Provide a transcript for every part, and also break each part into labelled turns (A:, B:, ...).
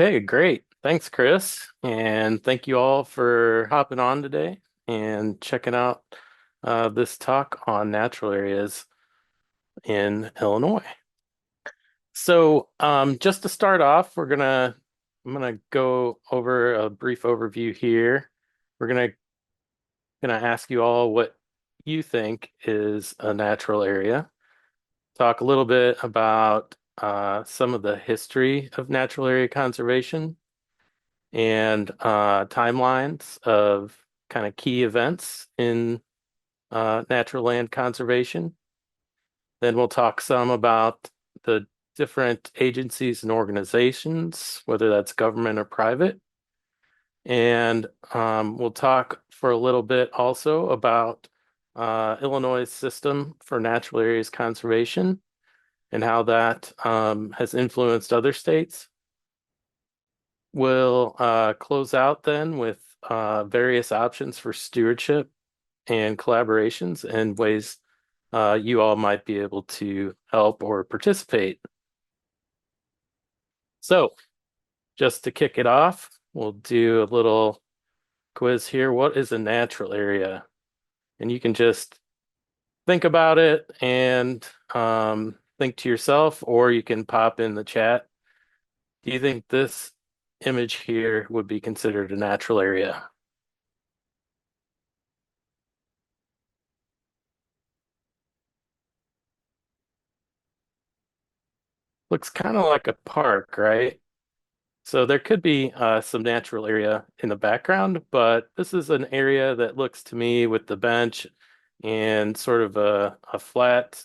A: Okay, great. Thanks, Chris. And thank you all for hopping on today and checking out this talk on natural areas in Illinois. Just to start off, I'm gonna go over a brief overview here. We're gonna ask you all what you think is a natural area. Talk a little bit about some of the history of natural area conservation and timelines of kind of key events in natural land conservation. Then we'll talk some about the different agencies and organizations, whether that's government or private. And we'll talk for a little bit also about Illinois' system for natural areas conservation and how that has influenced other states. We'll close out then with various options for stewardship and collaborations and ways you all might be able to help or participate. So, just to kick it off, we'll do a little quiz here. What is a natural area? And you can just think about it and think to yourself, or you can pop in the chat. Do you think this image here would be considered a natural area? Looks kind of like a park, right? So there could be some natural area in the background, but this is an area that looks to me with the bench and sort of a flat,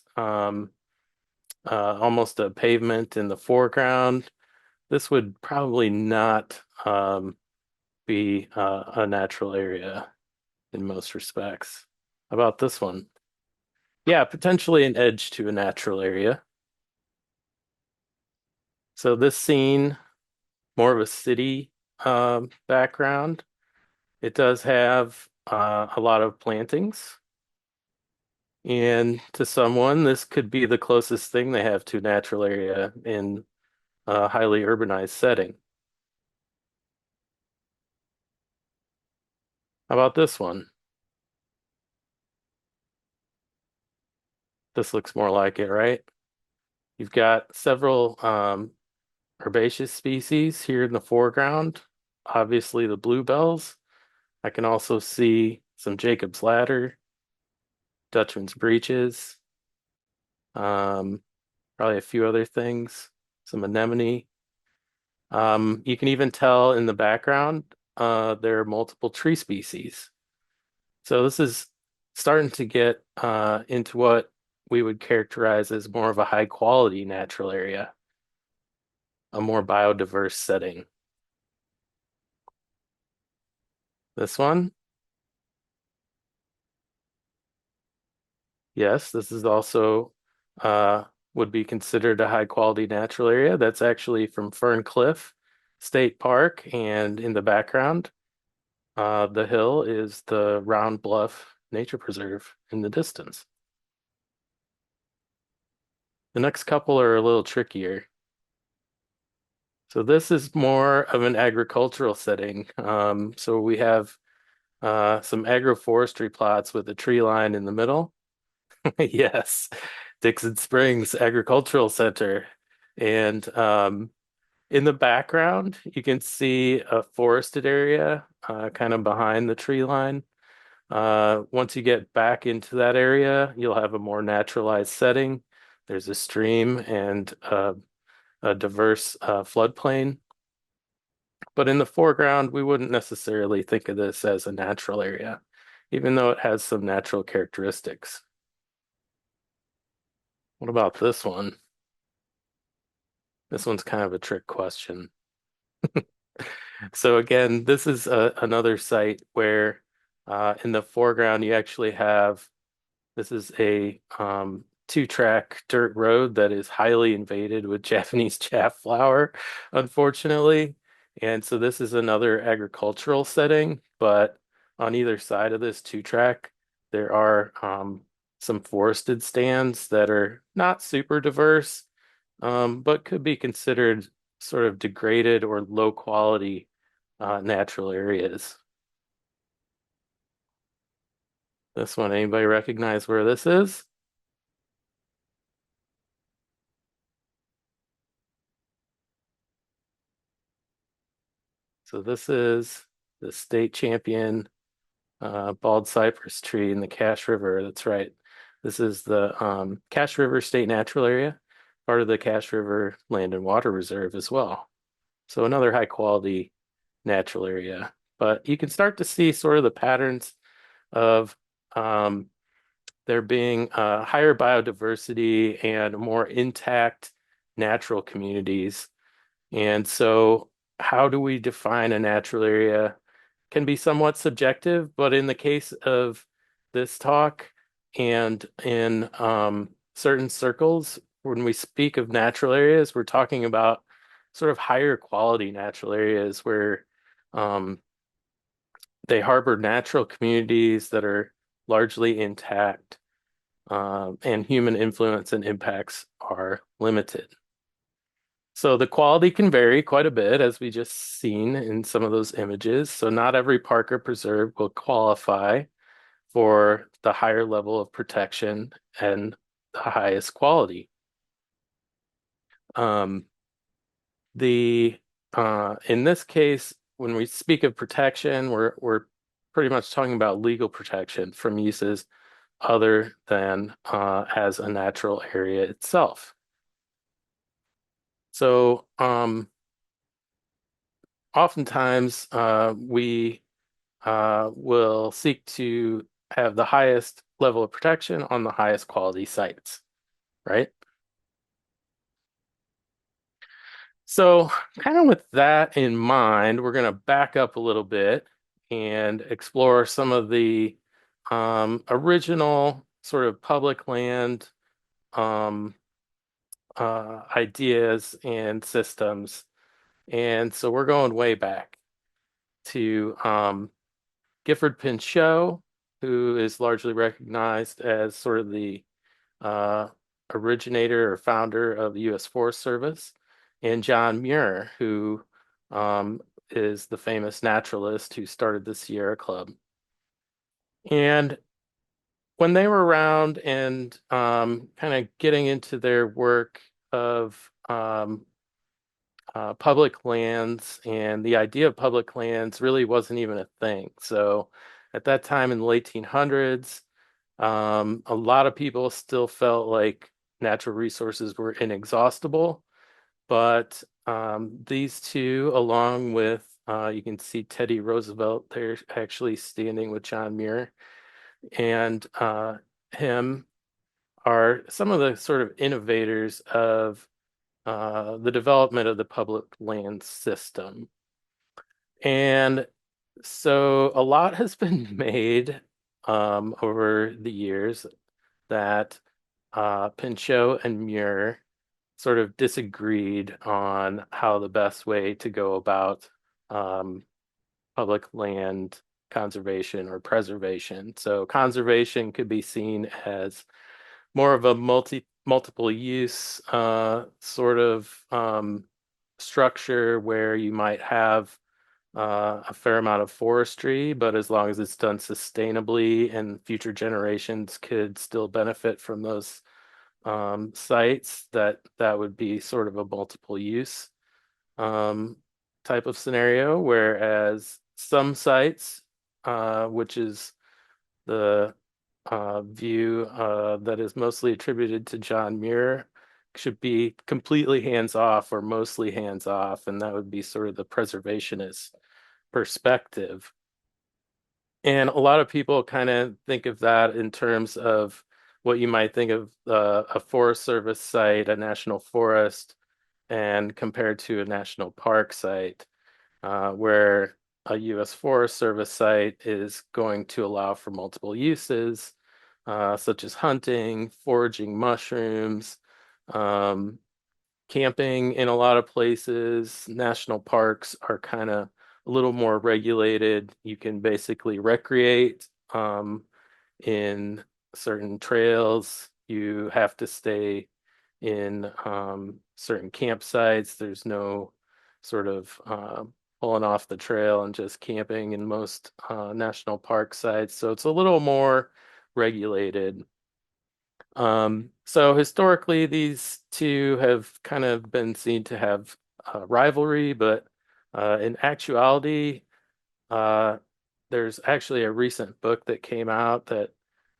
A: almost a pavement in the foreground. This would probably not be a natural area in most respects. How about this one? Yeah, potentially an edge to a natural area. So this scene, more of a city background. It does have a lot of plantings, and to someone, this could be the closest thing they have to a natural area in a highly urbanized setting. How about this one? This looks more like it, right? You've got several herbaceous species here in the foreground. Obviously, the bluebells. I can also see some Jacob's ladder, Dutchman's breeches, um, probably a few other things, some anemone. You can even tell in the background there are multiple tree species. So this is starting to get into what we would characterize as more of a high quality natural area, a more biodiverse setting. This one, yes, this is also uh, would be considered a high quality natural area. That's actually from Fern Cliff State Park, and in the background, the hill is the Round Bluff Nature Preserve in the distance. The next couple are a little trickier. So this is more of an agricultural setting. So we have some agroforestry plots with a tree line in the middle. Yes, Dixon Springs Agricultural Center. And in the background, you can see a forested area kind of behind the tree line. Once you get back into that area, you'll have a more naturalized setting. There's a stream and a diverse floodplain. But in the foreground, we wouldn't necessarily think of this as a natural area, even though it has some natural characteristics. What about this one? This one's kind of a trick question. So again, this is another site where in the foreground you actually have this is a two-track dirt road that is highly invaded with Japanese chaff flower, unfortunately. And so this is another agricultural setting, but on either side of this two-track, there are some forested stands that are not super diverse, but could be considered sort of degraded or low quality natural areas. This one, anybody recognize where this is? So this is the state champion bald cypress tree in the Cache River. That's right. This is the Cache River State Natural Area, part of the Cache River Land and Water Reserve as well. So another high quality natural area. But you can start to see sort of the patterns of um, there being higher biodiversity and more intact natural communities. And so, how do we define a natural area? Can be somewhat subjective, but in the case of this talk and in certain circles, when we speak of natural areas, we're talking about sort of higher quality natural areas where um, they harbor natural communities that are largely intact, and human influence and impacts are limited. So the quality can vary quite a bit, as we just seen in some of those images. So not every park or preserve will qualify for the higher level of protection and the highest quality. Um, the in this case, when we speak of protection, we're pretty much talking about legal protection from uses other than as a natural area itself. So oftentimes we will seek to have the highest level of protection on the highest quality sites, right? So, kind of with that in mind, we're going to back up a little bit and explore some of the original sort of public land um, ideas and systems. And so we're going way back to Gifford Pinchot, who is largely recognized as sort of the uh, originator or founder of the U.S. Forest Service, and John Muir, who is the famous naturalist who started the Sierra Club. And when they were around and kind of getting into their work of public lands, and the idea of public lands really wasn't even a thing. So at that time in the late 1800s, a lot of people still felt like natural resources were inexhaustible, but these two, along with you can see Teddy Roosevelt there actually standing with John Muir, and him are some of the sort of innovators of the development of the public land system. And so a lot has been made over the years that Pinchot and Muir sort of disagreed on how the best way to go about um, public land conservation or preservation. So conservation could be seen as more of a multiple use sort of structure where you might have a fair amount of forestry, but as long as it's done sustainably and future generations could still benefit from those sites, that would be sort of a multiple use um, type of scenario. Whereas some sites, which is the view that is mostly attributed to John Muir, should be completely hands off or mostly hands off, and that would be sort of the preservationist perspective. And a lot of people kind of think of that in terms of what you might think of a Forest Service site, a national forest, and compared to a national park site, where a U.S. Forest Service site is going to allow for multiple uses, such as hunting, foraging mushrooms, um, camping in a lot of places. National parks are kind of a little more regulated. You can basically recreate in certain trails. You have to stay in certain campsites. There's no sort of pulling off the trail and just camping in most national park sites. So it's a little more regulated. So historically, these two have kind of been seen to have rivalry, but in actuality, uh, there's actually a recent book that came out that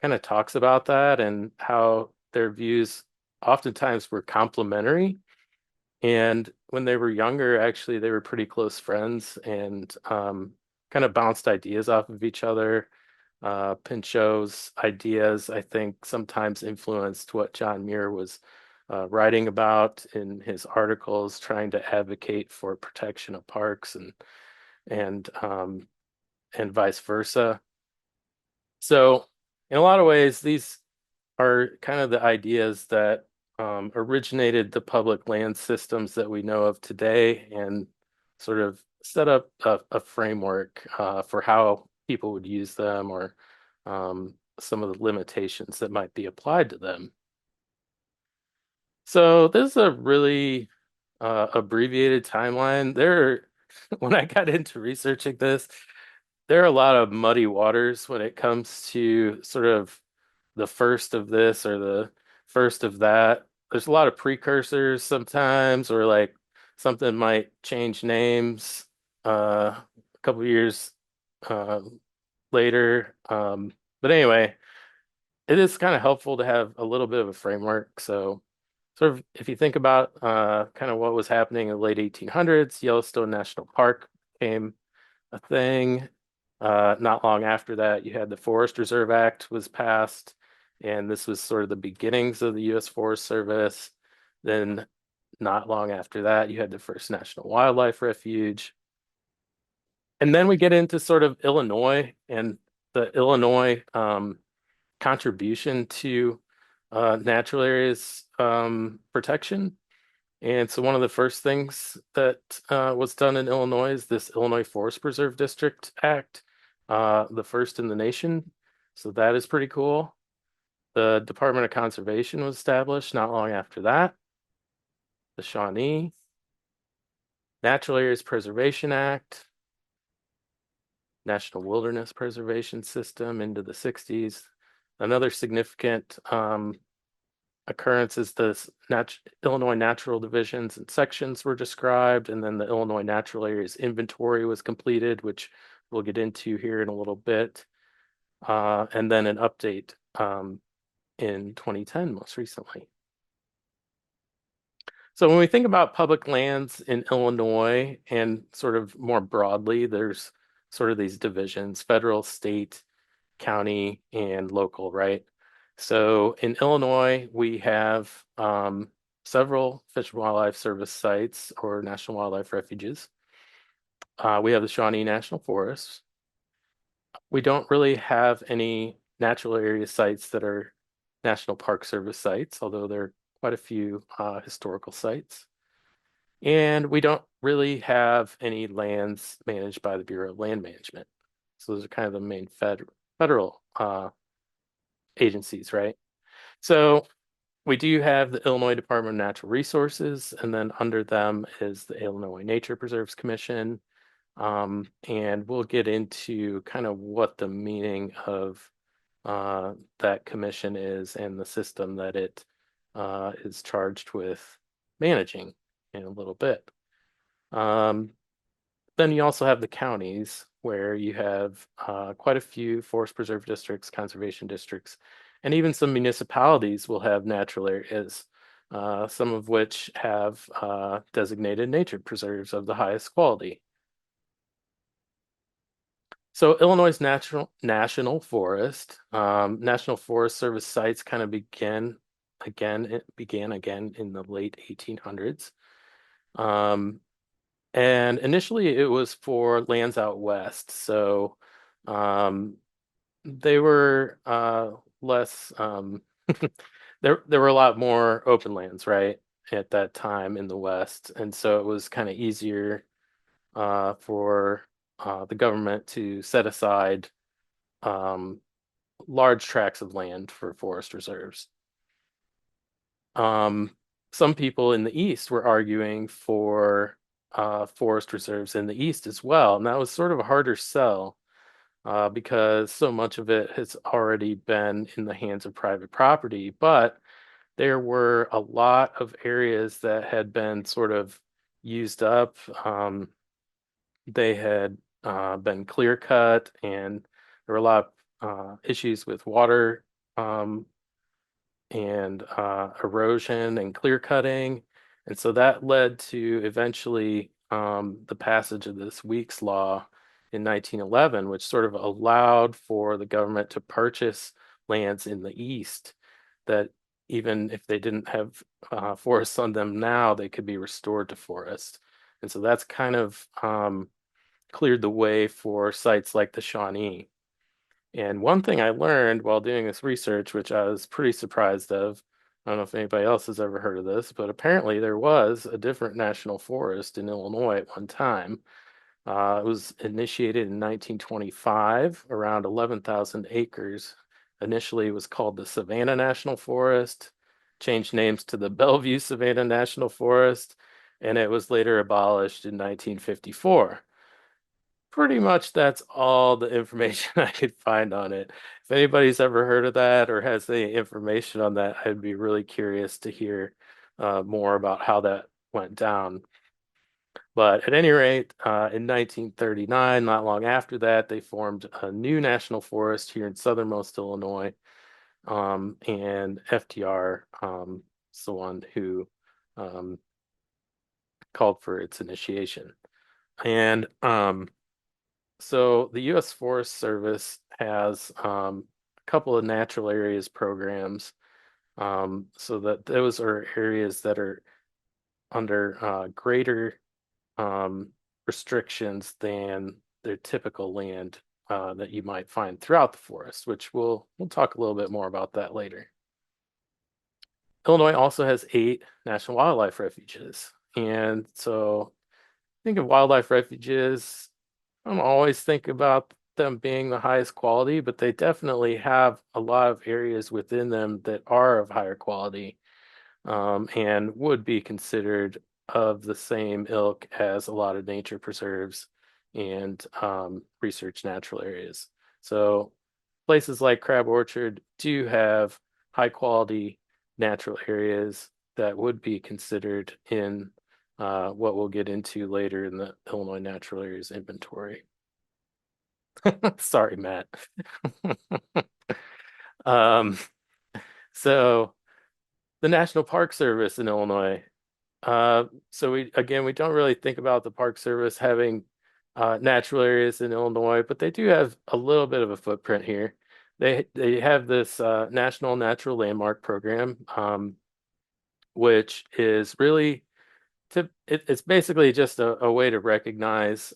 A: kind of talks about that and how their views oftentimes were complementary. And when they were younger, actually, they were pretty close friends and kind of bounced ideas off of each other. Pinchot's ideas, I think, sometimes influenced what John Muir was writing about in his articles, trying to advocate for protection of parks and and vice versa. So, in a lot of ways, these are kind of the ideas that originated the public land systems that we know of today and sort of set up a framework for how people would use them or some of the limitations that might be applied to them. So this is a really abbreviated timeline. When I got into researching this, there are a lot of muddy waters when it comes to sort of the first of this or the first of that. There's a lot of precursors sometimes, or like something might change names a couple of years uh, later. But anyway, it is kind of helpful to have a little bit of a framework. So, sort of, if you think about kind of what was happening in the late 1800s, Yellowstone National Park became a thing. Not long after that, you had the Forest Reserve Act was passed, and this was sort of the beginnings of the U.S. Forest Service. Then, not long after that, you had the first National Wildlife Refuge. And then we get into sort of Illinois and the Illinois contribution to natural areas protection. And so one of the first things that was done in Illinois is this Illinois Forest Preserve District Act, the first in the nation. So that is pretty cool. The Department of Conservation was established not long after that. The Shawnee Natural Areas Preservation Act, National Wilderness Preservation System into the 60s. Another significant occurrence is the Illinois Natural Divisions and sections were described, and then the Illinois Natural Areas Inventory was completed, which we'll get into here in a little bit. And then an update in 2010, most recently. So when we think about public lands in Illinois and sort of more broadly, there's sort of these divisions, federal, state, county, and local, right? So in Illinois, we have several Fish and Wildlife Service sites or National Wildlife Refuges. We have the Shawnee National Forest. We don't really have any natural area sites that are National Park Service sites, although there are quite a few historical sites. And we don't really have any lands managed by the Bureau of Land Management. So those are kind of the main federal agencies, right? So we do have the Illinois Department of Natural Resources, and then under them is the Illinois Nature Preserves Commission. And we'll get into kind of what the meaning of that commission is and the system that it is charged with managing in a little bit. Then you also have the counties where you have quite a few forest preserve districts, conservation districts, and even some municipalities will have natural areas, some of which have designated nature preserves of the highest quality. So Illinois National Forest, National Forest Service sites kind of began again in the late 1800s. And initially it was for lands out west. So they were less there were a lot more open lands, right, at that time in the West. And so it was kind of easier for the government to set aside um, large tracts of land for forest reserves. Um, some people in the East were arguing for forest reserves in the East as well. And that was sort of a harder sell because so much of it has already been in the hands of private property. But there were a lot of areas that had been sort of used up. They had been clear cut, and there were a lot of issues with water um, and erosion and clear cutting. And so that led to eventually the passage of this Weeks Law in 1911, which sort of allowed for the government to purchase lands in the East that even if they didn't have forests on them now, they could be restored to forest. And so that's kind of cleared the way for sites like the Shawnee. And one thing I learned while doing this research, which I was pretty surprised of, I don't know if anybody else has ever heard of this, but apparently there was a different national forest in Illinois at one time. It was initiated in 1925, around 11,000 acres. Initially, it was called the Savannah National Forest, changed names to the Bellevue Savannah National Forest, and it was later abolished in 1954. Pretty much that's all the information I could find on it. If anybody's ever heard of that or has any information on that, I'd be really curious to hear more about how that went down. But at any rate, in 1939, not long after that, they formed a new national forest here in southernmost Illinois. And FDR is the one who um, called for its initiation. And so the U.S. Forest Service has a couple of natural areas programs, so that those are areas that are under greater restrictions than their typical land that you might find throughout the forest, which we'll talk a little bit more about that later. Illinois also has 8 national wildlife refuges, and so think of wildlife refuges. I don't always think about them being the highest quality, but they definitely have a lot of areas within them that are of higher quality and would be considered of the same ilk as a lot of nature preserves and research natural areas. So places like Crab Orchard do have high quality natural areas that would be considered in what we'll get into later in the Illinois Natural Areas Inventory. Sorry, Matt. Um, so the National Park Service in Illinois. So we don't really think about the Park Service having natural areas in Illinois, but they do have a little bit of a footprint here. They have this National Natural Landmark Program, which is really it's basically just a way to recognize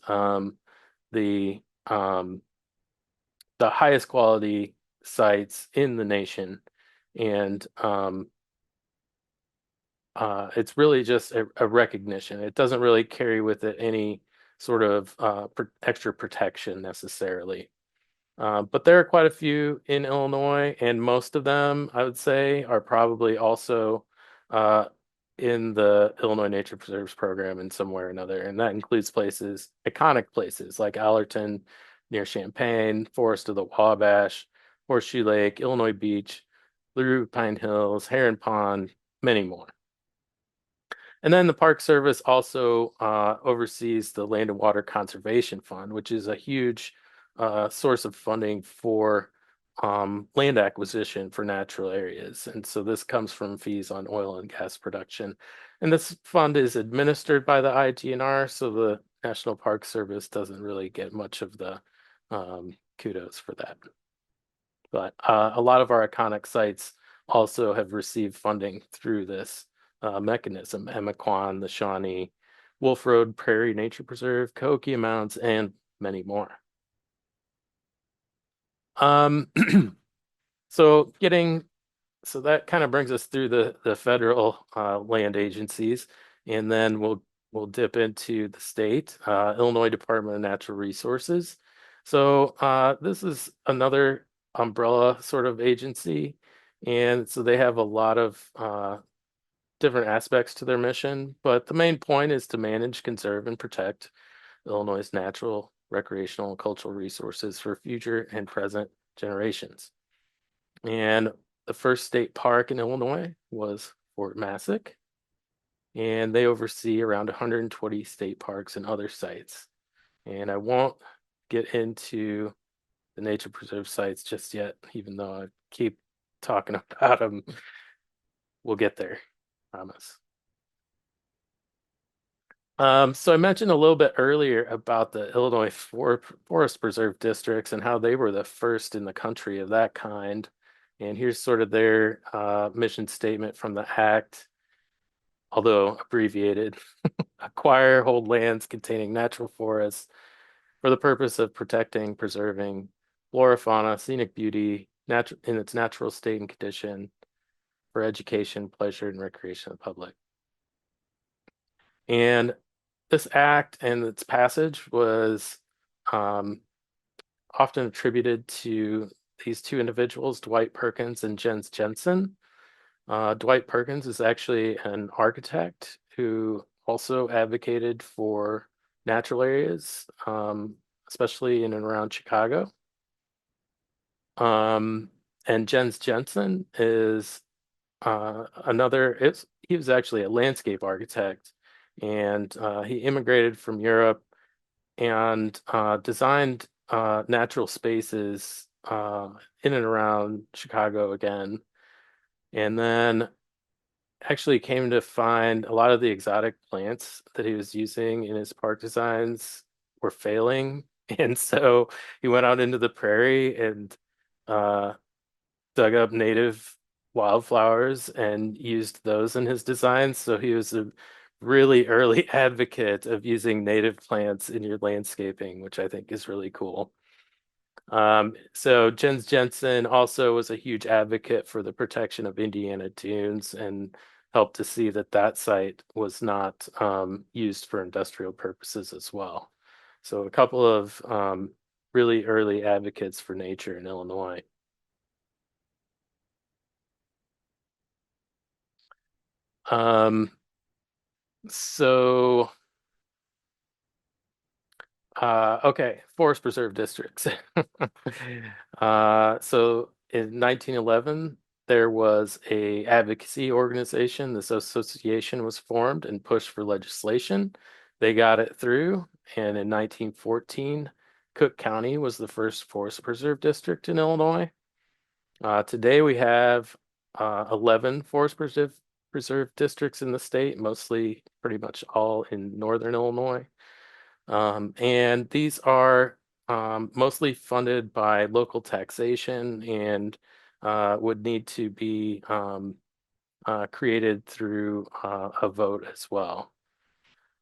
A: the um, the highest quality sites in the nation, and it's really just a recognition. It doesn't really carry with it any sort of extra protection necessarily. But there are quite a few in Illinois, and most of them, I would say, are probably also uh, in the Illinois Nature Preserves program in some way or another. And that includes iconic places like Allerton near Champaign, Forest of the Wabash, Horseshoe Lake, Illinois Beach, LaRue-Pine Hills, Heron Pond, many more. And then the Park Service also oversees the Land and Water Conservation Fund, which is a huge source of funding for land acquisition for natural areas. And so this comes from fees on oil and gas production. And this fund is administered by the IGNR, so the National Park Service doesn't really get much of the kudos for that. But a lot of our iconic sites also have received funding through this mechanism. Emaquan, the Shawnee, Wolf Road Prairie Nature Preserve, Cahokia Mounds, and many more. Um, so that kind of brings us through the federal land agencies, and then we'll dip into the state, Illinois Department of Natural Resources. So this is another umbrella sort of agency, and so they have a lot of different aspects to their mission, but the main point is to manage, conserve, and protect Illinois' natural, recreational, and cultural resources for future and present generations. And the first state park in Illinois was Fort Massac, and they oversee around 120 state parks and other sites. And I won't get into the nature preserve sites just yet, even though I keep talking about them. We'll get there, promise. So I mentioned a little bit earlier about the Illinois Forest Preserve districts and how they were the first in the country of that kind. And here's sort of their mission statement from the Act, although abbreviated. Acquire, hold lands containing natural forests for the purpose of protecting, preserving flora, fauna, scenic beauty, in its natural state and condition for education, pleasure, and recreation of the public. And this act and its passage was um, often attributed to these two individuals, Dwight Perkins and Jens Jensen. Dwight Perkins is actually an architect who also advocated for natural areas, especially in and around Chicago. And Jens Jensen is he was actually a landscape architect, and he immigrated from Europe and designed natural spaces in and around Chicago again. And then actually came to find a lot of the exotic plants that he was using in his park designs were failing. And so he went out into the prairie and uh, dug up native wildflowers and used those in his designs. So he was a really early advocate of using native plants in your landscaping, which I think is really cool. So Jens Jensen also was a huge advocate for the protection of Indiana dunes and helped to see that that site was not used for industrial purposes as well. So a couple of really early advocates for nature in Illinois. Um, so okay, forest preserve districts. So in 1911, there was a advocacy organization. This association was formed and pushed for legislation. They got it through, and in 1914, Cook County was the first forest preserve district in Illinois. Today we have 11 preserve districts in the state, mostly pretty much all in northern Illinois. And these are mostly funded by local taxation and would need to be created through a vote as well.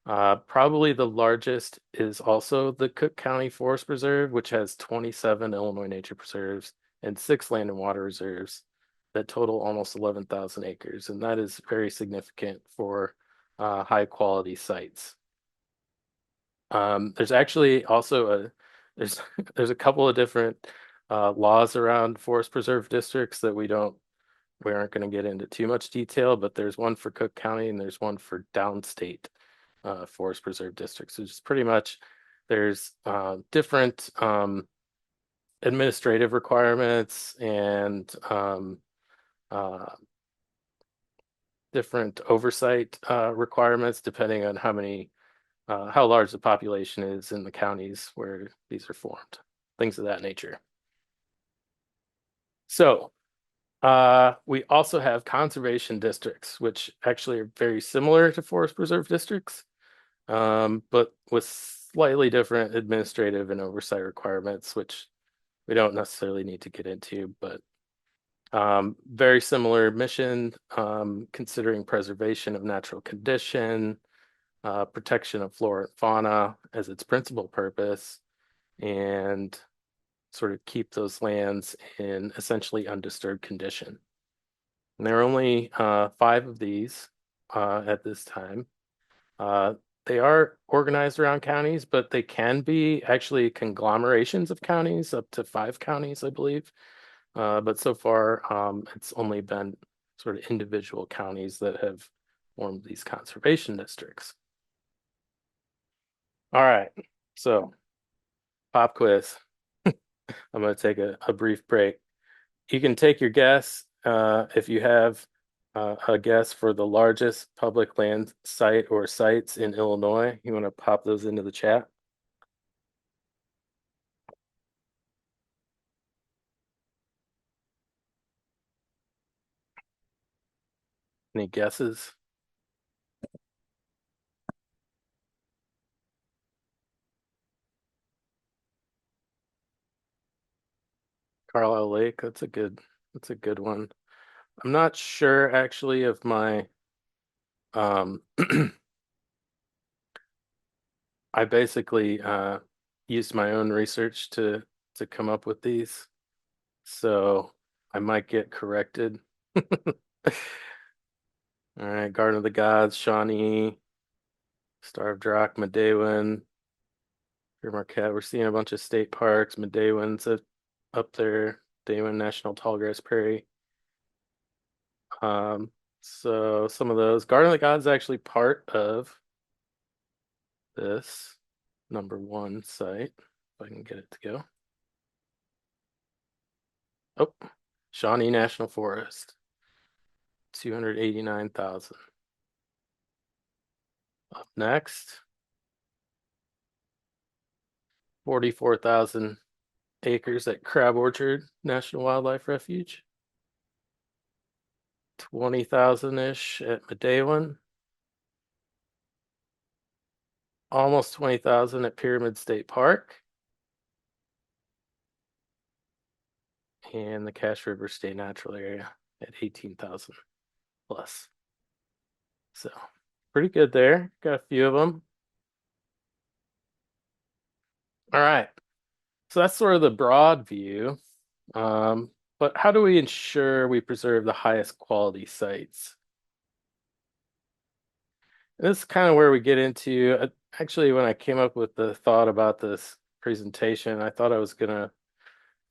A: Probably the largest is also the Cook County Forest Preserve, which has 27 Illinois nature preserves and 6 land and water reserves that total almost 11,000 acres. And that is very significant for high quality sites. There's actually also there's there's a couple of different laws around forest preserve districts that we aren't going to get into too much detail, but there's one for Cook County and there's one for downstate forest preserve districts, which is pretty much there's different administrative requirements and uh, different oversight requirements depending on how large the population is in the counties where these are formed, things of that nature. So we also have conservation districts, which actually are very similar to forest preserve districts, but with slightly different administrative and oversight requirements, which we don't necessarily need to get into, but very similar mission, considering preservation of natural condition, protection of flora and fauna as its principal purpose, and sort of keep those lands in essentially undisturbed condition. And there are only 5 of these at this time. Uh, they are organized around counties, but they can be actually conglomerations of counties, up to 5 counties, I believe. But so far, it's only been sort of individual counties that have form these conservation districts. All right, so pop quiz. I'm going to take a brief break. You can take your guess if you have a guess for the largest public land site or sites in Illinois. You want to pop those into the chat? Any guesses? Carlisle Lake, that's a good one. I'm not sure actually of my um I basically used my own research to come up with these. So I might get corrected. All right, Garden of the Gods, Shawnee, Starved Rock, Medewan, Pure Marquette. We're seeing a bunch of state parks. Medewan's up there. Medewan National Tallgrass Prairie. Um, so some of those. Garden of the Gods is actually part of this #1 site. If I can get it to go. Oh, Shawnee National Forest, 289,000. Up next, 44,000 acres at Crab Orchard National Wildlife Refuge, 20,000-ish at Medewan, almost 20,000 at Pyramid State Park, and the Cache River State Natural Area at 18,000 plus. So pretty good there. Got a few of them. All right. So that's sort of the broad view. Um, but how do we ensure we preserve the highest quality sites? And this is kind of where we get into, actually, when I came up with the thought about this presentation, I thought I was going to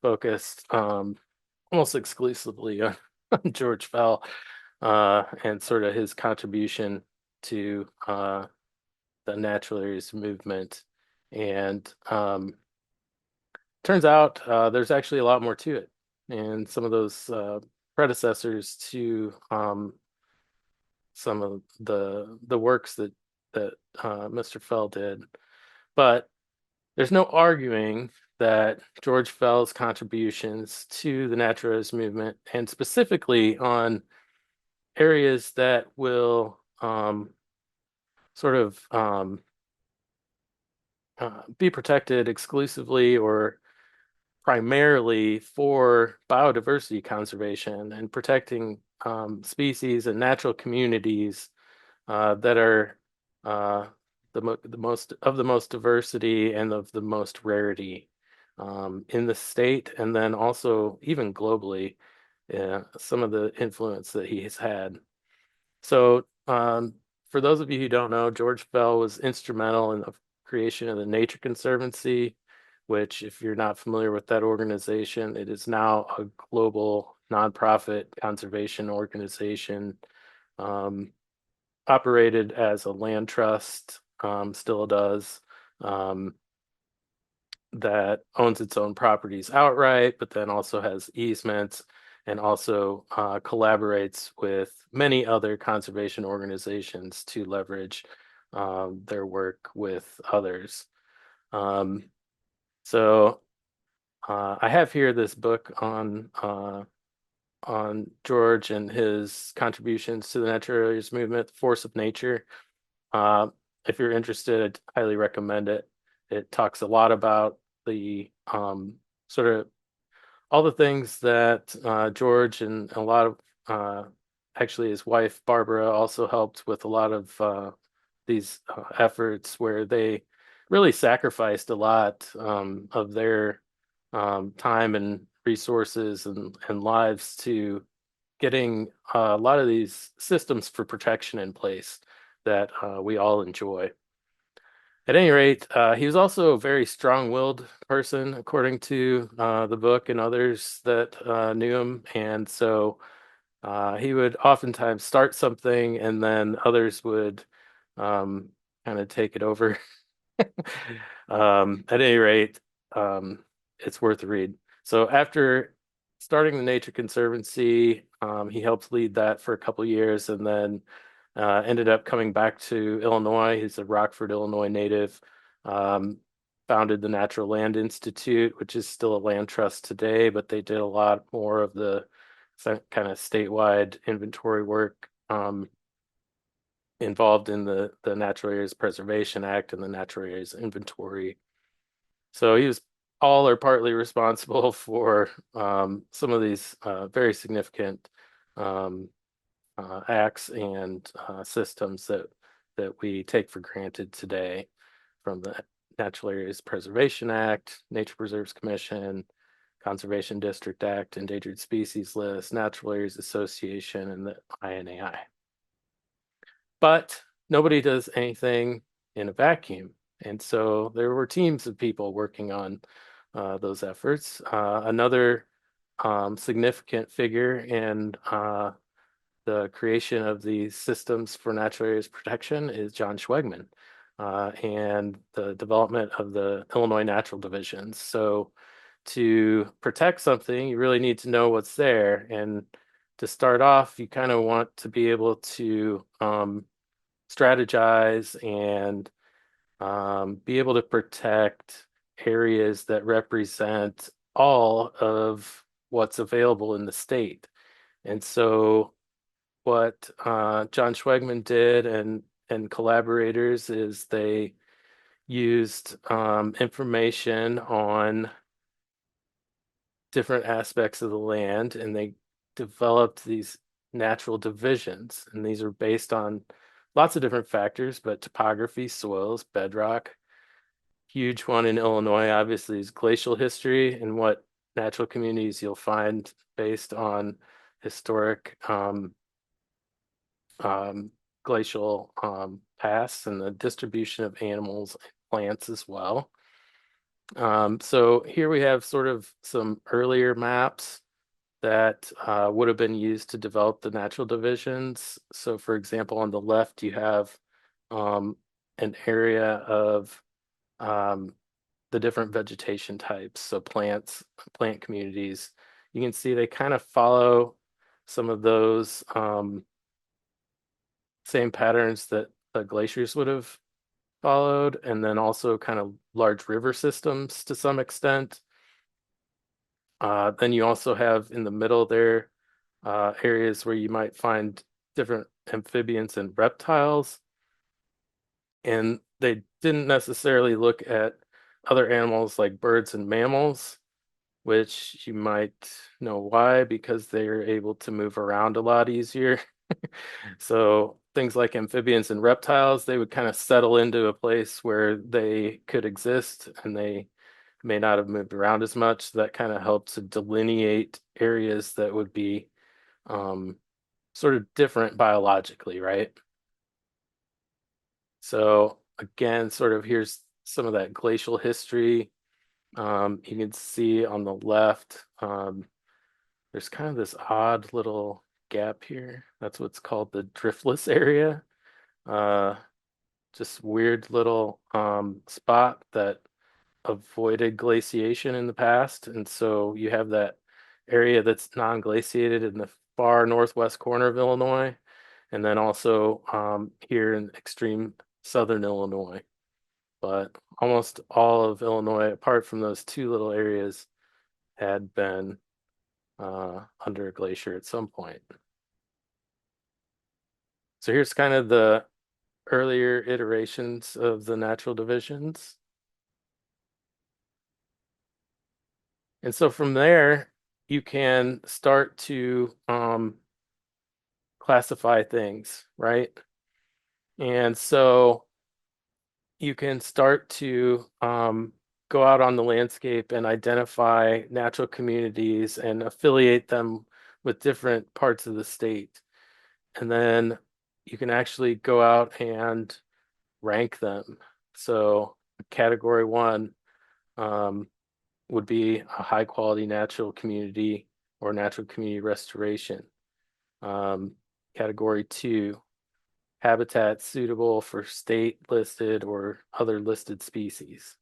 A: focus almost exclusively on, on George Fell and sort of his contribution to the natural areas movement. And turns out there's actually a lot more to it. And some of those predecessors to some of the works that Mr. Fell did. But there's no arguing that George Fell's contributions to the naturalist movement, and specifically on areas that will sort of be protected exclusively or primarily for biodiversity conservation and protecting species and natural communities that are uh, the most diversity and of the most rarity in the state, and then also even globally, some of the influence that he has had. So, for those of you who don't know, George Fell was instrumental in the creation of the Nature Conservancy, which, if you're not familiar with that organization, it is now a global nonprofit conservation organization, um, operated as a land trust, still does, um, that owns its own properties outright, but then also has easements and also collaborates with many other conservation organizations to leverage their work with others. Um, so I have here this book on George and his contributions to the natural areas movement, The Force of Nature. Uh, if you're interested, I'd highly recommend it. It talks a lot about the sort of all the things that George and a lot of actually his wife Barbara also helped with a lot of these efforts where they really sacrificed a lot of their time and resources and lives to getting a lot of these systems for protection in place that we all enjoy. At any rate, he was also a very strong-willed person, according to the book and others that knew him. And so He would oftentimes start something and then others would um, kind of take it over. At any rate, it's worth a read. So after starting the Nature Conservancy, he helped lead that for a couple years and then ended up coming back to Illinois. He's a Rockford, Illinois native. Um, Founded the Natural Land Institute, which is still a land trust today, but they did a lot more of the kind of statewide inventory work involved in the Natural Areas Preservation Act and the Natural Areas Inventory. So he was all or partly responsible for some of these very significant um, acts and systems that we take for granted today, from the Natural Areas Preservation Act, Nature Preserves Commission, Conservation District Act, Endangered Species List, Natural Areas Association, and the INAI. But nobody does anything in a vacuum. And so there were teams of people working on those efforts. Another significant figure in the creation of these systems for natural areas protection is John Schwegman, and the development of the Illinois Natural Divisions. So to protect something, you really need to know what's there. And to start off, you kind of want to be able to strategize and be able to protect areas that represent all of what's available in the state. And so what John Schwegman did and collaborators is they used information on different aspects of the land and they developed these natural divisions. And these are based on lots of different factors, but topography, soils, bedrock. Huge one in Illinois, obviously, is glacial history and what natural communities you'll find based on historic um, glacial pasts and the distribution of animals and plants as well. So here we have sort of some earlier maps that would have been used to develop the natural divisions. So for example, on the left, you have an area of um, the different vegetation types. So plant communities. You can see they kind of follow some of those same patterns that the glaciers would have followed, and then also kind of large river systems to some extent. Then you also have in the middle there areas where you might find different amphibians and reptiles. And they didn't necessarily look at other animals like birds and mammals, which you might know why, because they're able to move around a lot easier. So things like amphibians and reptiles, they would kind of settle into a place where they could exist and they may not have moved around as much. So that kind of helps to delineate areas that would be um, sort of different biologically, right? So again, sort of here's some of that glacial history. You can see on the left, there's kind of this odd little gap here. That's what's called the driftless area. Uh, just weird little spot that avoided glaciation in the past. And so you have that area that's non-glaciated in the far northwest corner of Illinois, and then also here in extreme southern Illinois. But almost all of Illinois, apart from those two little areas, had been under a glacier at some point. So here's kind of the earlier iterations of the natural divisions. And so from there, you can start to classify things, right? And so you can start to go out on the landscape and identify natural communities and affiliate them with different parts of the state. And then you can actually go out and rank them. So category one um, would be a high quality natural community or natural community restoration. Um, Category 2, habitat suitable for state listed or other listed species.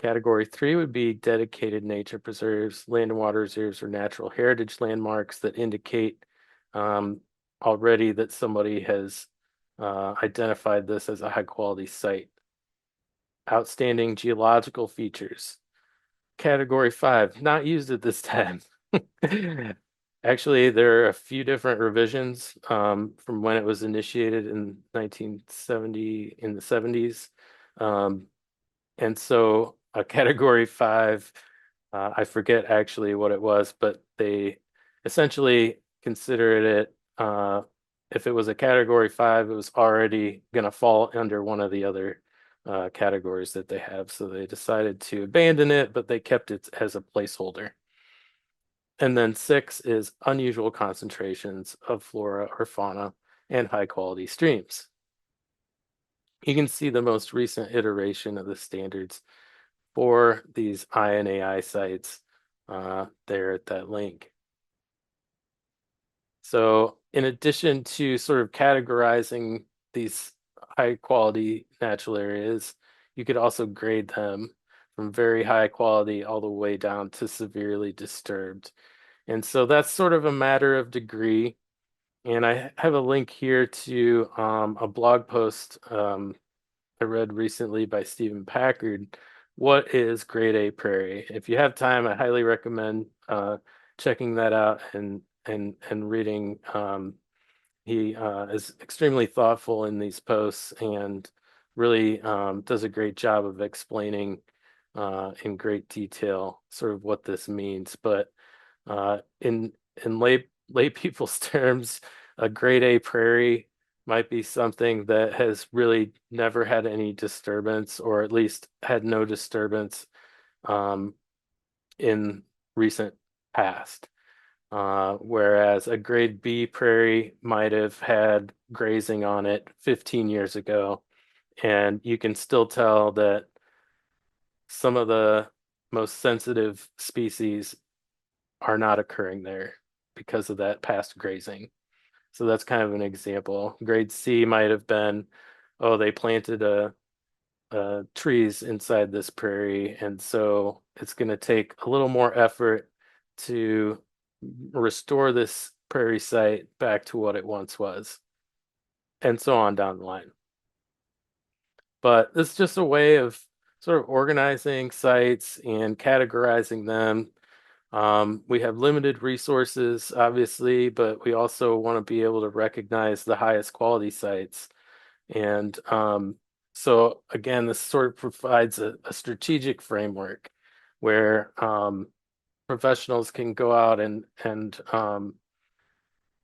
A: Category 3 would be dedicated nature preserves, land and water reserves, or natural heritage landmarks that indicate um, already that somebody has identified this as a high quality site. Outstanding geological features. Category 5, not used at this time. Actually, there are a few different revisions from when it was initiated in 1970, in the 70s. Um, and so a category 5, I forget actually what it was, but they essentially considered it, if it was a category 5, it was already going to fall under one of the other categories that they have. So they decided to abandon it, but they kept it as a placeholder. And then 6 is unusual concentrations of flora or fauna and high quality streams. You can see the most recent iteration of the standards for these INAI sites there at that link. So in addition to sort of categorizing these high quality natural areas, you could also grade them from very high quality all the way down to severely disturbed. And so that's sort of a matter of degree. And I have a link here to a blog post I read recently by Stephen Packard. What is grade A prairie? If you have time, I highly recommend checking that out and reading. He is extremely thoughtful in these posts and really does a great job of explaining in great detail sort of what this means. But in lay people's terms, a grade A prairie might be something that has really never had any disturbance, or at least had no disturbance um, in recent past. Whereas a grade B prairie might have had grazing on it 15 years ago, and you can still tell that some of the most sensitive species are not occurring there because of that past grazing. So that's kind of an example. Grade C might have been, oh, they planted trees inside this prairie, and so it's going to take a little more effort to restore this prairie site back to what it once was, and so on down the line. But it's just a way of sort of organizing sites and categorizing them. We have limited resources, obviously, but we also want to be able to recognize the highest quality sites. And so, again, this sort of provides a strategic framework where professionals can go out and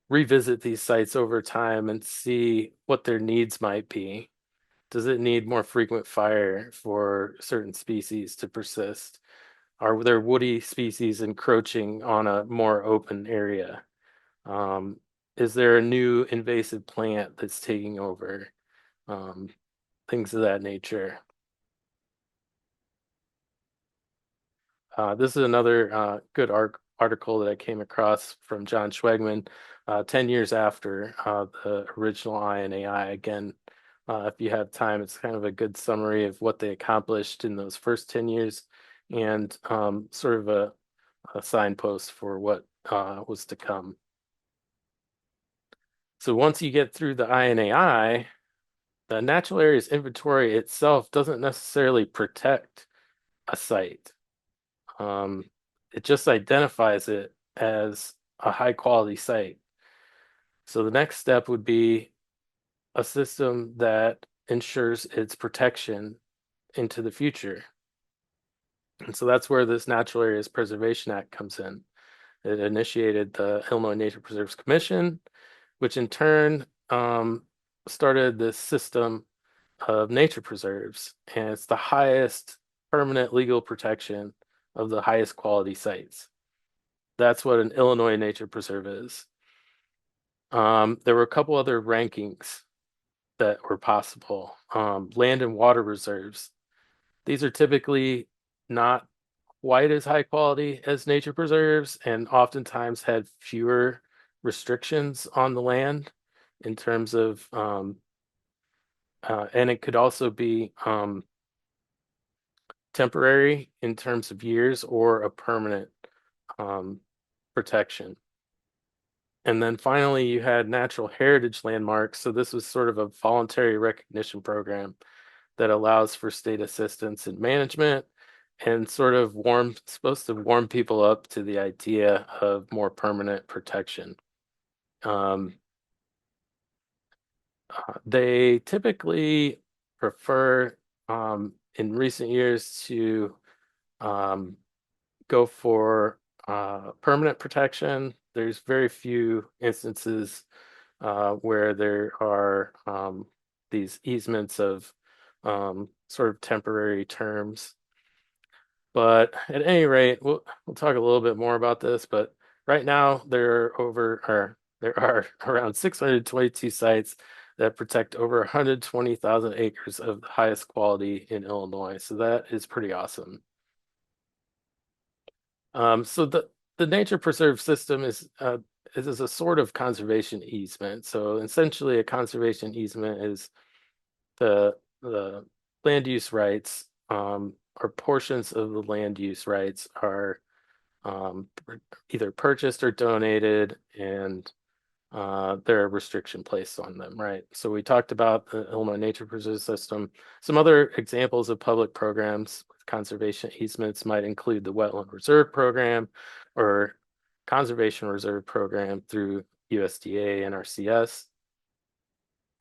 A: revisit these sites over time and see what their needs might be. Does it need more frequent fire for certain species to persist? Are there woody species encroaching on a more open area? Um, is there a new invasive plant that's taking over? Um, Things of that nature. This is another good article that I came across from John Schwegman 10 years after the original INAI. Again, if you have time, it's kind of a good summary of what they accomplished in those first 10 years and sort of a signpost for what was to come. So once you get through the INAI, the natural areas inventory itself doesn't necessarily protect a site. Um, it just identifies it as a high quality site. So the next step would be a system that ensures its protection into the future. And so that's where this Natural Areas Preservation Act comes in. It initiated the Illinois Nature Preserves Commission, which in turn started this system of nature preserves. And it's the highest permanent legal protection of the highest quality sites. That's what an Illinois nature preserve is. There were a couple other rankings that were possible. Land and water reserves. These are typically not quite as high quality as nature preserves and oftentimes had fewer restrictions on the land in terms of, and it could also be temporary in terms of years or a permanent um, protection. And then finally, you had natural heritage landmarks. So this was sort of a voluntary recognition program that allows for state assistance in management and sort of supposed to warm people up to the idea of more permanent protection. Um, they typically prefer, in recent years, to um, go for permanent protection. There's very few instances where there are these easements of sort of temporary terms. But at any rate, we'll talk a little bit more about this. But right now, there are around 622 sites that protect over 120,000 acres of the highest quality in Illinois. So that is pretty awesome. So the nature preserve system is a sort of conservation easement. So essentially, a conservation easement is the land use rights, or portions of the land use rights are um, either purchased or donated, and there are restriction placed on them, right? So we talked about the Illinois Nature Preserve System. Some other examples of public programs with conservation easements might include the Wetland Reserve Program or Conservation Reserve Program through USDA and RCS.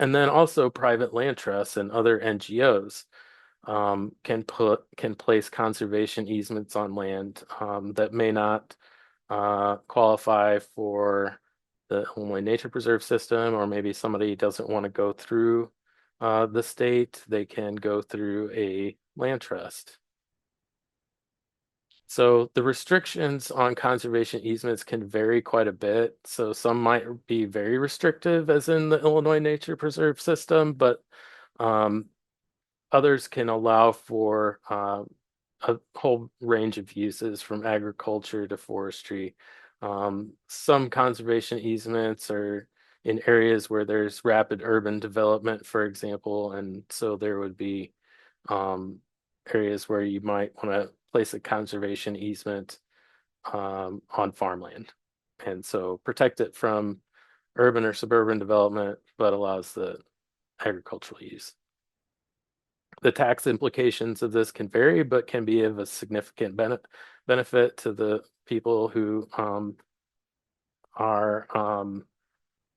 A: And then also private land trusts and other NGOs can place conservation easements on land that may not qualify for the Illinois Nature Preserve System, or maybe somebody doesn't want to go through the state, they can go through a land trust. So the restrictions on conservation easements can vary quite a bit. So some might be very restrictive, as in the Illinois Nature Preserve System, but um, others can allow for a whole range of uses from agriculture to forestry. Some conservation easements are in areas where there's rapid urban development, for example, and so there would be um, areas where you might want to place a conservation easement on farmland. And so protect it from urban or suburban development, but allows the agricultural use. The tax implications of this can vary, but can be of a significant benefit to the people who are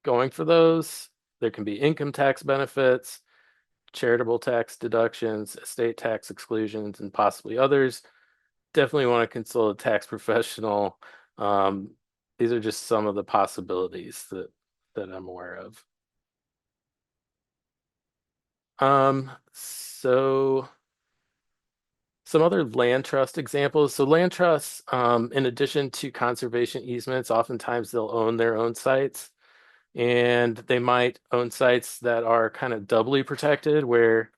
A: going for those. There can be income tax benefits, charitable tax deductions, estate tax exclusions, and possibly others. Definitely want to consult a tax professional. Um, these are just some of the possibilities that I'm aware of. So some other land trust examples. So land trusts, in addition to conservation easements, oftentimes they'll own their own sites, and they might own sites that are kind of doubly protected, where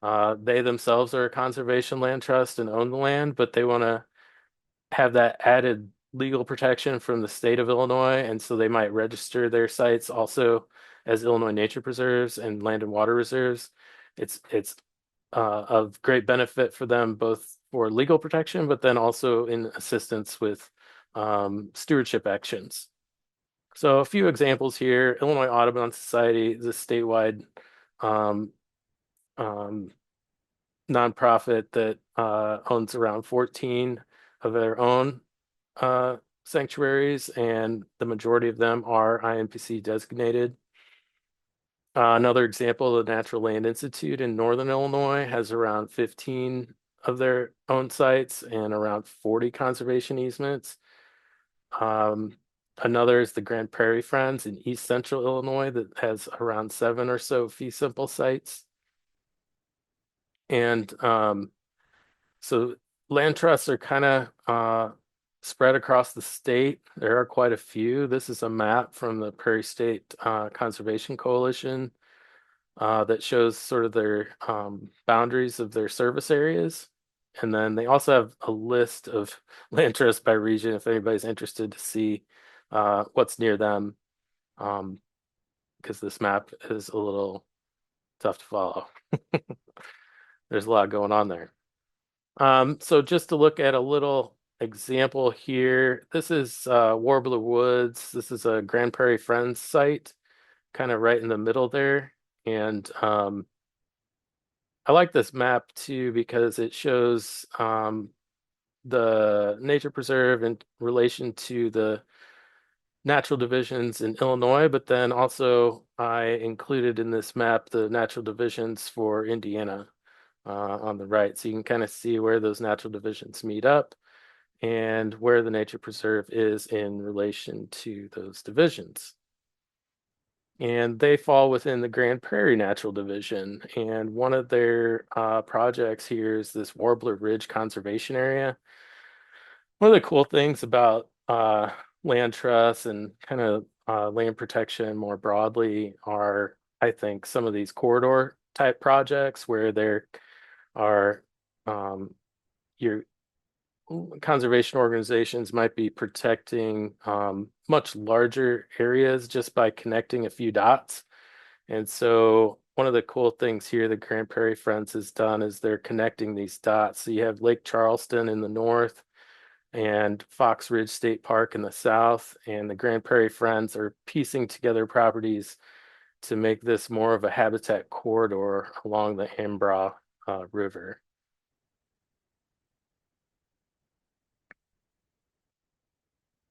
A: they themselves are a conservation land trust and own the land, but they want to have that added legal protection from the state of Illinois, and so they might register their sites also as Illinois nature preserves and land and water reserves. It's of great benefit for them, both for legal protection, but then also in assistance with stewardship actions. So a few examples here: Illinois Audubon Society is a statewide um, um, nonprofit that owns around 14 of their own sanctuaries, and the majority of them are INPC designated. Another example, the Natural Land Institute in Northern Illinois has around 15 of their own sites and around 40 conservation easements. Um, Another is the Grand Prairie Friends in East Central Illinois that has around 7 or so fee simple sites. And so land trusts are kind of spread across the state. There are quite a few. This is a map from the Prairie State Conservation Coalition that shows sort of their boundaries of their service areas. And then they also have a list of land trusts by region if anybody's interested to see what's near them. um, because this map is a little tough to follow. There's a lot going on there. So just to look at a little example here, this is Warbler Woods. This is a Grand Prairie Friends site, kind of right in the middle there. And I like this map too because it shows the nature preserve in relation to the natural divisions in Illinois, but then also I included in this map the natural divisions for Indiana on the right. So you can kind of see where those natural divisions meet up and where the nature preserve is in relation to those divisions. And they fall within the Grand Prairie Natural Division. And one of their projects here is this Warbler Ridge Conservation Area. One of the cool things about land trusts and kind of land protection more broadly are, I think, some of these corridor type projects where there are your conservation organizations might be protecting much larger areas just by connecting a few dots. And so one of the cool things here that Grand Prairie Friends has done is they're connecting these dots. So you have Lake Charleston in the north and Fox Ridge State Park in the south, and the Grand Prairie Friends are piecing together properties to make this more of a habitat corridor along the Ambra River.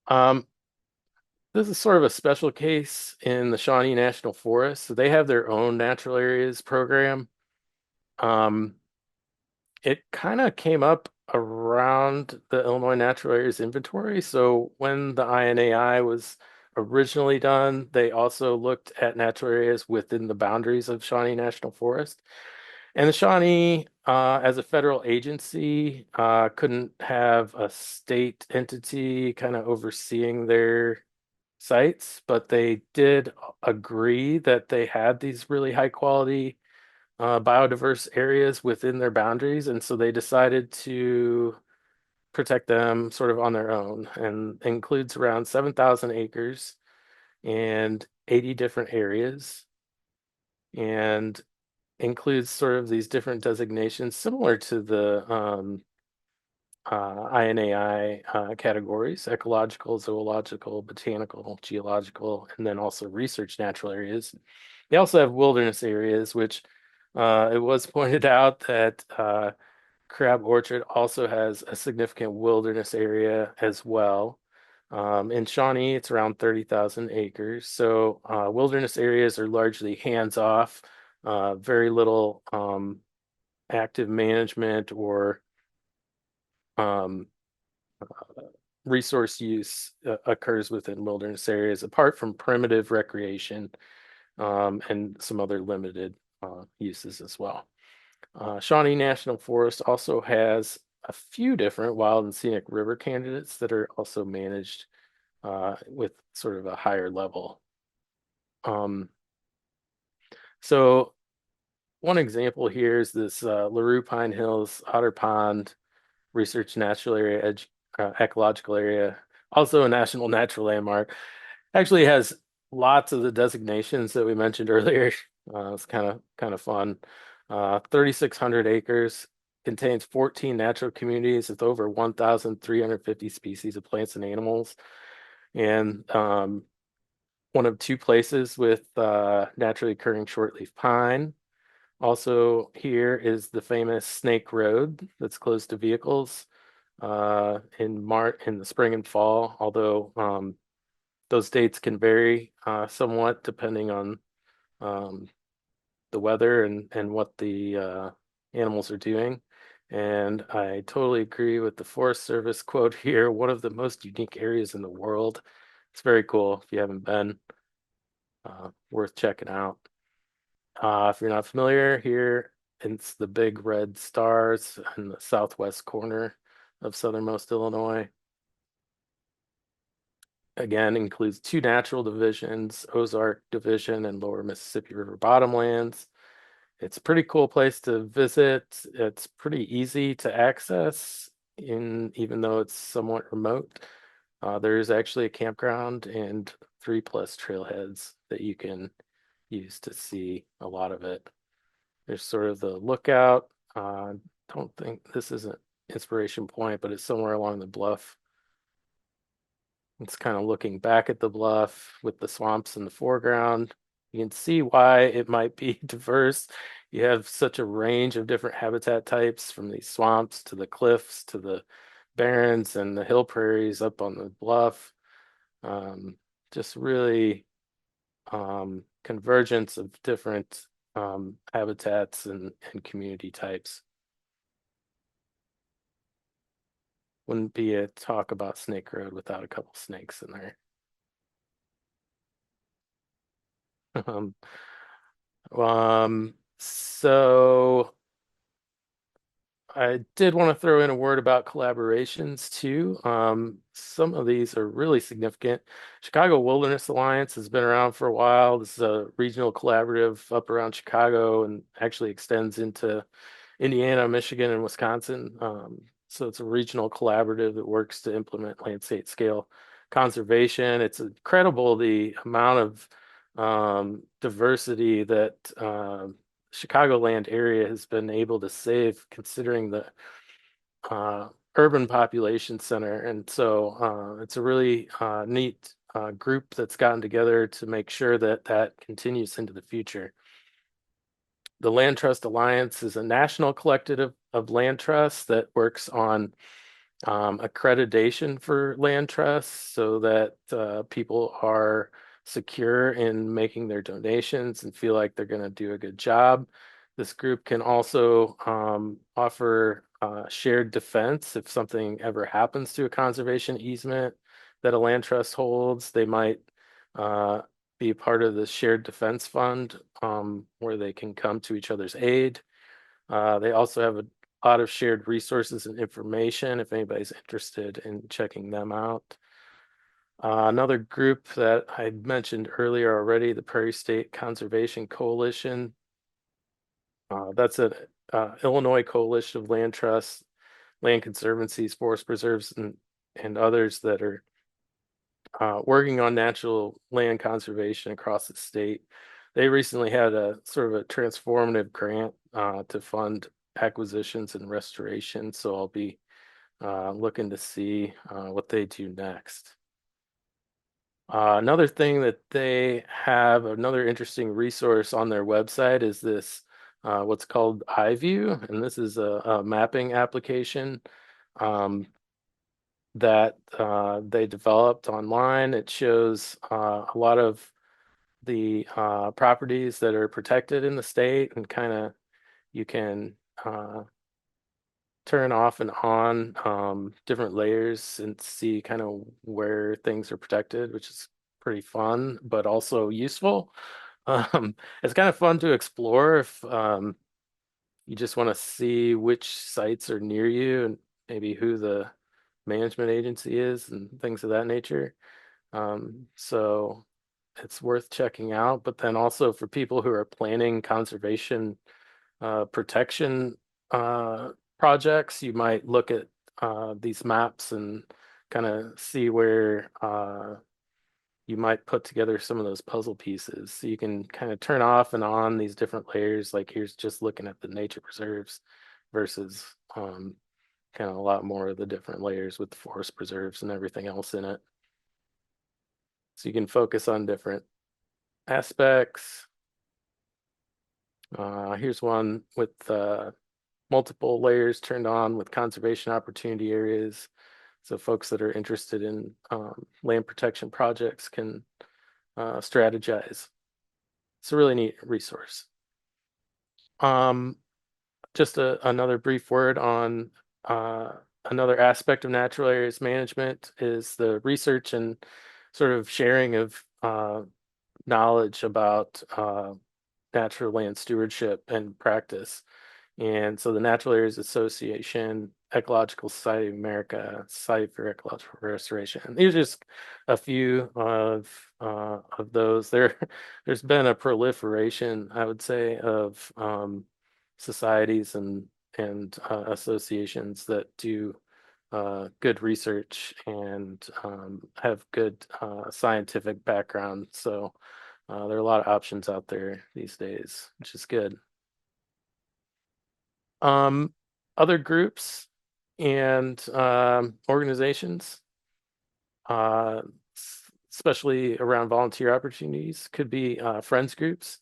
A: Um, this is sort of a special case in the Shawnee National Forest. So they have their own natural areas program. Um, it kind of came up around the Illinois Natural Areas Inventory. So when the INAI was originally done, they also looked at natural areas within the boundaries of Shawnee National Forest. And the Shawnee, as a federal agency, couldn't have a state entity kind of overseeing their sites, but they did agree that they had these really high quality biodiverse areas within their boundaries, and so they decided to protect them sort of on their own, and includes around 7,000 acres and 80 different areas, and includes sort of these different designations similar to the INAI categories: ecological, zoological, botanical, geological, and then also research natural areas. They also have wilderness areas, which it was pointed out that Crab Orchard also has a significant wilderness area as well. In Shawnee, it's around 30,000 acres. So wilderness areas are largely hands-off, very little active management or um, resource use occurs within wilderness areas, apart from primitive recreation and some other limited uses as well. Shawnee National Forest also has a few different wild and scenic river candidates that are also managed with sort of a higher level. Um, so one example here is this LaRue-Pine Hills Otter Pond Research Natural Area Ecological Area, also a National Natural Landmark. Actually has lots of the designations that we mentioned earlier. It's kind of fun. 3,600 acres, contains 14 natural communities with over 1,350 species of plants and animals, and one of two places with naturally occurring shortleaf pine. Also here is the famous Snake Road that's closed to vehicles in the spring and fall, although those dates can vary somewhat depending on um, the weather and what the animals are doing. And I totally agree with the Forest Service quote here, one of the most unique areas in the world. It's very cool. If you haven't been, worth checking out. If you're not familiar, here it's the big red stars in the southwest corner of southernmost Illinois. Again, includes two natural divisions, Ozark Division and Lower Mississippi River Bottomlands. It's a pretty cool place to visit. It's pretty easy to access even though it's somewhat remote. There is actually a campground and three plus trailheads that you can use to see a lot of it. There's sort of the lookout. Don't think this is an inspiration point, but it's somewhere along the bluff. It's kind of looking back at the bluff with the swamps in the foreground. You can see why it might be diverse. You have such a range of different habitat types from these swamps to the cliffs to the barrens and the hill prairies up on the bluff. Um, just really convergence of different habitats and community types. Wouldn't be a talk about Snake Road without a couple snakes in there. Um, so I did want to throw in a word about collaborations too. Some of these are really significant. Chicago Wilderness Alliance has been around for a while. This is a regional collaborative up around Chicago and actually extends into Indiana, Michigan, and Wisconsin. So it's a regional collaborative that works to implement landscape scale conservation. It's incredible the amount of diversity that Chicagoland area has been able to save considering the urban population center. And so it's a really neat group that's gotten together to make sure that that continues into the future. The Land Trust Alliance is a national collective of land trusts that works on accreditation for land trusts so that people are secure in making their donations and feel like they're going to do a good job. This group can also offer shared defense if something ever happens to a conservation easement that a land trust holds. They might uh, be part of the shared defense fund where they can come to each other's aid. They also have a lot of shared resources and information if anybody's interested in checking them out. Another group that I mentioned earlier already, the Prairie State Conservation Coalition. That's an Illinois coalition of land trusts, land conservancies, forest preserves, and others that are working on natural land conservation across the state. They recently had a sort of a transformative grant to fund acquisitions and restoration. So I'll be looking to see what they do next. Another thing that they have, another interesting resource on their website is this what's called iView, and this is a mapping application um, that they developed online. It shows a lot of the properties that are protected in the state and kind of you can uh, turn off and on different layers and see kind of where things are protected, which is pretty fun, but also useful. It's kind of fun to explore if you just want to see which sites are near you and maybe who the management agency is and things of that nature. So it's worth checking out. But then also for people who are planning conservation protection projects, you might look at these maps and kind of see where you might put together some of those puzzle pieces. So you can kind of turn off and on these different layers. Like here's just looking at the nature preserves versus kind of a lot more of the different layers with the forest preserves and everything else in it. So you can focus on different aspects. Here's one with multiple layers turned on with conservation opportunity areas. So folks that are interested in land protection projects can strategize. It's a really neat resource. Um, just another brief word on another aspect of natural areas management is the research and sort of sharing of knowledge about natural land stewardship and practice. And so the Natural Areas Association, Ecological Society of America, Society for Ecological Restoration. These are just a few of those. There's been a proliferation, I would say, of societies and associations that do good research and have good scientific background. So there are a lot of options out there these days, which is good. Um, Other groups and organizations, uh, especially around volunteer opportunities, could be friends groups.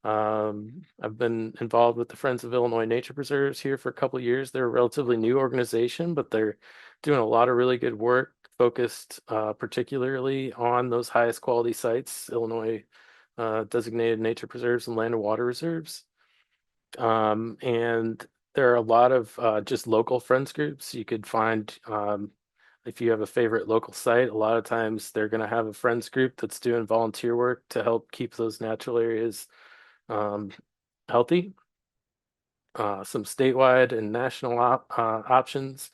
A: I've been involved with the Friends of Illinois Nature Preserves here for a couple of years. They're a relatively new organization, but they're doing a lot of really good work focused particularly on those highest quality sites, Illinois designated nature preserves and land and water reserves. And there are a lot of just local friends groups. You could find if you have a favorite local site, a lot of times they're going to have a friends group that's doing volunteer work to help keep those natural areas um, healthy. Some statewide and national options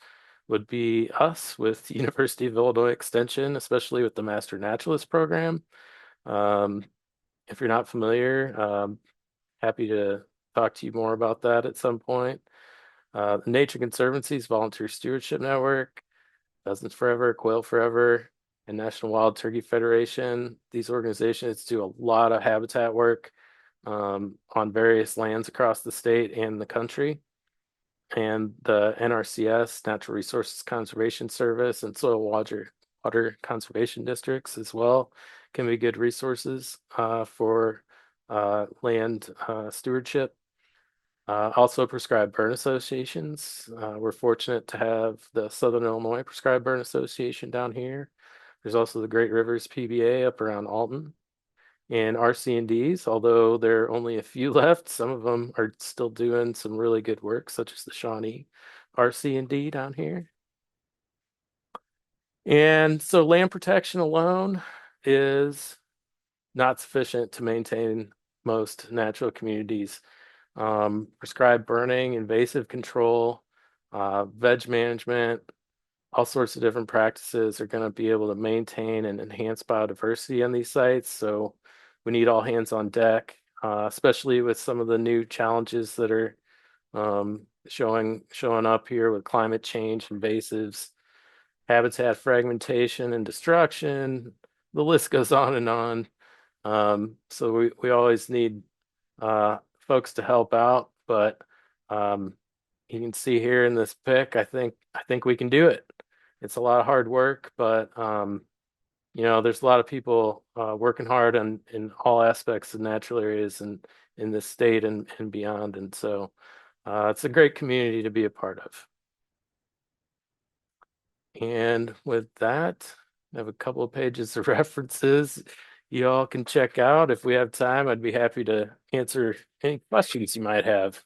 A: would be us with University of Illinois Extension, especially with the Master Naturalist program. Um, if you're not familiar, happy to talk to you more about that at some point. The Nature Conservancy's Volunteer Stewardship Network, Pheasants Forever, Quail Forever, and National Wild Turkey Federation. These organizations do a lot of habitat work on various lands across the state and the country. And the NRCS, Natural Resources Conservation Service, and soil water conservation districts as well can be good resources for land stewardship. Also, prescribed burn associations. We're fortunate to have the Southern Illinois Prescribed Burn Association down here. There's also the Great Rivers PBA up around Alton. And RC&Ds, although there are only a few left, some of them are still doing some really good work, such as the Shawnee RC&D down here. And so land protection alone is not sufficient to maintain most natural communities. Prescribed burning, invasive control, veg management, all sorts of different practices are going to be able to maintain and enhance biodiversity on these sites. So we need all hands on deck, especially with some of the new challenges that are showing up here with climate change, invasives, habitat fragmentation and destruction. The list goes on and on. So we always need folks to help out, but um, you can see here in this pic, I think we can do it. It's a lot of hard work, but there's a lot of people working hard in all aspects of natural areas and in this state and beyond. And so it's a great community to be a part of. And with that, I have a couple of pages of references you all can check out. If we have time, I'd be happy to answer any questions you might have.